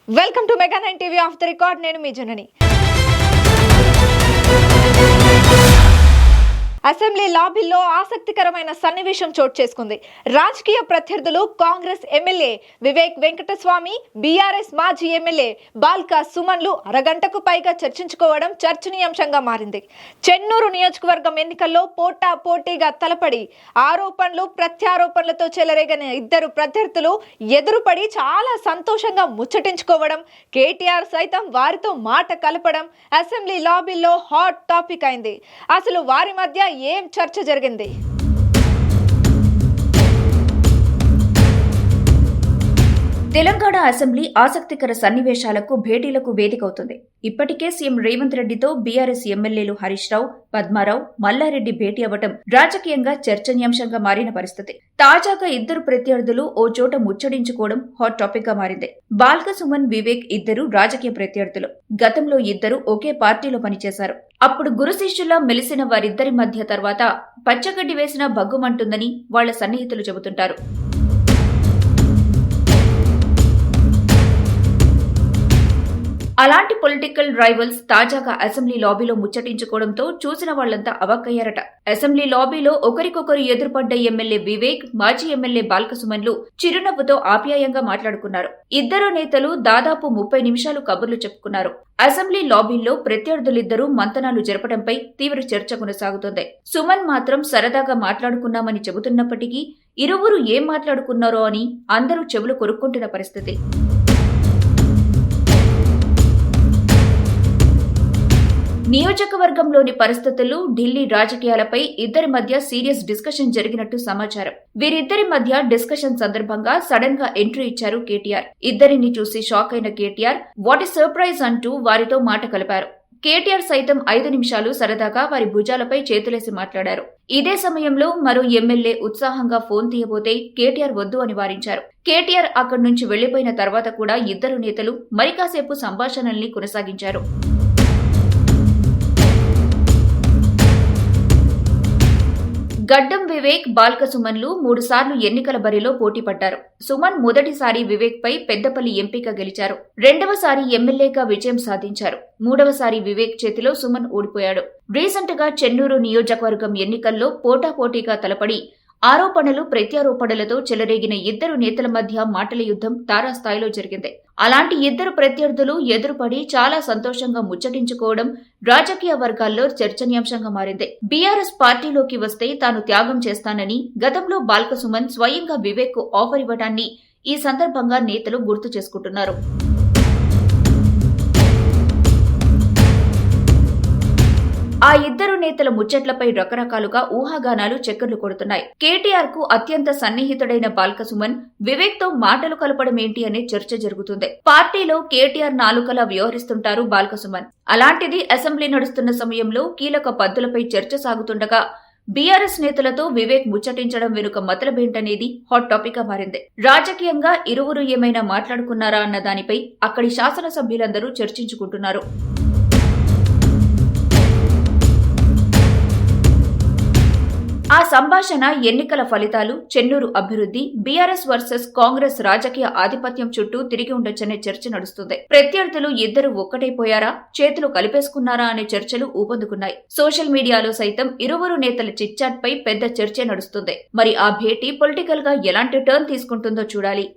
Welcome to mega 9 TV off the record. నేను మీ జనని. Assembly లాబీలో ఆసక్తికరమైన సన్నివేశం చోటు చేసుకుంది. రాజకీయ ప్రత్యర్థులు కాంగ్రెస్ ఎమ్మెల్యే వివేక్ వెంకటస్వామి, బీఆర్ఎస్ మాజీ ఎమ్మెల్యే బాల్కా సుమన్లు అరగంటకు పైగా చర్చించుకోవడం చర్చనీయాంశంగా మారింది. చెన్నూరు నియోజకవర్గం ఎన్నికల్లో పోటాపోటీగా తలపడి ఆరోపణలు ప్రత్యారోపణలతో చెలరేగిన ఇద్దరు ప్రత్యర్థులు ఎదురుపడి చాలా సంతోషంగా ముచ్చటించుకోవడం, కేటీఆర్ సైతం వారితో మాట కలపడం అసెంబ్లీ లాబీలో హాట్ టాపిక్ అయింది. అసలు వారి మధ్య ఏం చర్చ జరిగింది? తెలంగాణ అసెంబ్లీ ఆసక్తికర సన్నివేశాలకు భేటీలకు వేదికవుతుంది. ఇప్పటికే సీఎం రేవంత్ రెడ్డితో బీఆర్ఎస్ ఎమ్మెల్యేలు హరీష్ రావు, పద్మారావు, మల్లారెడ్డి భేటీ అవ్వటం రాజకీయంగా చర్చనీయాంశంగా మారిన పరిస్థితి. తాజాగా ఇద్దరు ప్రత్యర్థులు ఓ చోట ముచ్చడించుకోవడం హాట్ టాపిక్ గా మారింది. బాల్క సుమన్, వివేక్ ఇద్దరు రాజకీయ ప్రత్యర్థులు. గతంలో ఇద్దరు ఒకే పార్టీలో పనిచేశారు. అప్పుడు గురు శిష్యులా మెలిసిన వారిద్దరి మధ్య తర్వాత పచ్చగడ్డి వేసినా భగ్గుమంటుందని వాళ్ల సన్నిహితులు చెబుతుంటారు. అలాంటి పొలిటికల్ రైవల్స్ తాజాగా అసెంబ్లీ లాబీలో ముచ్చటించుకోవడంతో చూసిన వాళ్లంతా అవాక్కయ్యారట. అసెంబ్లీ లాబీలో ఒకరికొకరు ఎదురుపడ్డ ఎమ్మెల్యే వివేక్, మాజీ ఎమ్మెల్యే బాల్క సుమన్లు చిరునవ్వుతో ఆప్యాయంగా మాట్లాడుకున్నారు. ఇద్దరు నేతలు దాదాపు 30 నిమిషాలు కబుర్లు చెప్పుకున్నారు. అసెంబ్లీ లాబీల్లో ప్రత్యర్థులిద్దరూ మంతనాలు జరపడంపై తీవ్ర చర్చ కొనసాగుతోంది. సుమన్ మాత్రం సరదాగా మాట్లాడుకున్నామని చెబుతున్నప్పటికీ ఇరువురు ఏం మాట్లాడుకున్నారో అని అందరూ చెవులు కొరుక్కుంటున్న పరిస్థితి. నియోజకవర్గంలోని పరిస్థితులు, ఢిల్లీ రాజకీయాలపై ఇద్దరి మధ్య సీరియస్ డిస్కషన్ జరిగినట్టు సమాచారం. వీరిద్దరి మధ్య డిస్కషన్ సందర్భంగా సడన్ గా ఎంట్రీ ఇచ్చారు కేటీఆర్. ఇద్దరిని చూసి షాక్ అయిన కేటీఆర్ వాట్ ఇస్ సర్ప్రైజ్ అంటూ వారితో మాట కలిపారు. కేటీఆర్ సైతం 5 నిమిషాలు సరదాగా వారి భుజాలపై చేతులేసి మాట్లాడారు. ఇదే సమయంలో మరో ఎమ్మెల్యే ఉత్సాహంగా ఫోన్ తీయబోతే కేటీఆర్ వద్దు అని వారించారు. కేటీఆర్ అక్కడి నుంచి వెళ్లిపోయిన తర్వాత కూడా ఇద్దరు నేతలు మరికాసేపు సంభాషణల్ని కొనసాగించారు. గడ్డం వివేక్, బాల్క సుమన్లు 3 సార్లు ఎన్నికల బరిలో పోటీపడ్డారు. సుమన్ మొదటిసారి వివేక్ పై పెద్దపల్లి ఎంపీగా గెలిచారు. రెండవసారి ఎమ్మెల్యేగా విజయం సాధించారు. మూడవసారి వివేక్ చేతిలో సుమన్ ఓడిపోయాడు. రీసెంట్ గా చెన్నూరు నియోజకవర్గం ఎన్నికల్లో పోటాపోటీగా తలపడి ఆరోపణలు ప్రత్యారోపణలతో చెలరేగిన ఇద్దరు నేతల మధ్య మాటల యుద్ధం తారాస్థాయిలో జరిగింది. అలాంటి ఇద్దరు ప్రత్యర్థులు ఎదురుపడి చాలా సంతోషంగా ముచ్చటించుకోవడం రాజకీయ వర్గాల్లో చర్చనీయాంశంగా మారింది. బీఆర్ఎస్ పార్టీలోకి వస్తే తాను త్యాగం చేస్తానని గతంలో బాల్క సుమన్ స్వయంగా వివేక్ కు ఆఫర్ ఇవ్వడాన్ని ఈ సందర్భంగా నేతలు గుర్తు చేసుకుంటున్నారు. ఆ ఇద్దరు నేతల ముచ్చట్లపై రకరకాలుగా ఊహాగానాలు చక్కర్లు కొడుతున్నాయి. కేటీఆర్ కు అత్యంత సన్నిహితుడైన బాల్క సుమన్ వివేక్ తో మాటలు కలపడమేంటి అనే చర్చ జరుగుతుంది. పార్టీలో కేటీఆర్ నాలుకలా వ్యవహరిస్తుంటారు బాల్క సుమన్. అలాంటిది అసెంబ్లీ నడుస్తున్న సమయంలో కీలక పద్దులపై చర్చ సాగుతుండగా బీఆర్ఎస్ నేతలతో వివేక్ ముచ్చటించడం వెనుక మతలబేంటనేది హాట్ టాపిక్ గా మారింది. రాజకీయంగా ఇరువురు ఏమైనా మాట్లాడుకున్నారా అన్న దానిపై అక్కడి శాసనసభ్యులందరూ చర్చించుకుంటున్నారు. ఆ సంభాషణ, ఎన్నికల ఫలితాలు, చెన్నూరు అభివృద్ధి, బీఆర్ఎస్ వర్సెస్ కాంగ్రెస్ రాజకీయ ఆధిపత్యం చుట్టూ తిరిగి ఉండొచ్చనే చర్చ నడుస్తుంది. ప్రత్యర్థులు ఇద్దరు ఒక్కటైపోయారా, చేతులు కలిపేసుకున్నారా అనే చర్చలు ఊపందుకున్నాయి. సోషల్ మీడియాలో సైతం ఇరువురు నేతల చిట్చాట్ పై పెద్ద చర్చే నడుస్తుంది. మరి ఆ భేటీ పొలిటికల్ గా ఎలాంటి టర్న్ తీసుకుంటుందో చూడాలి.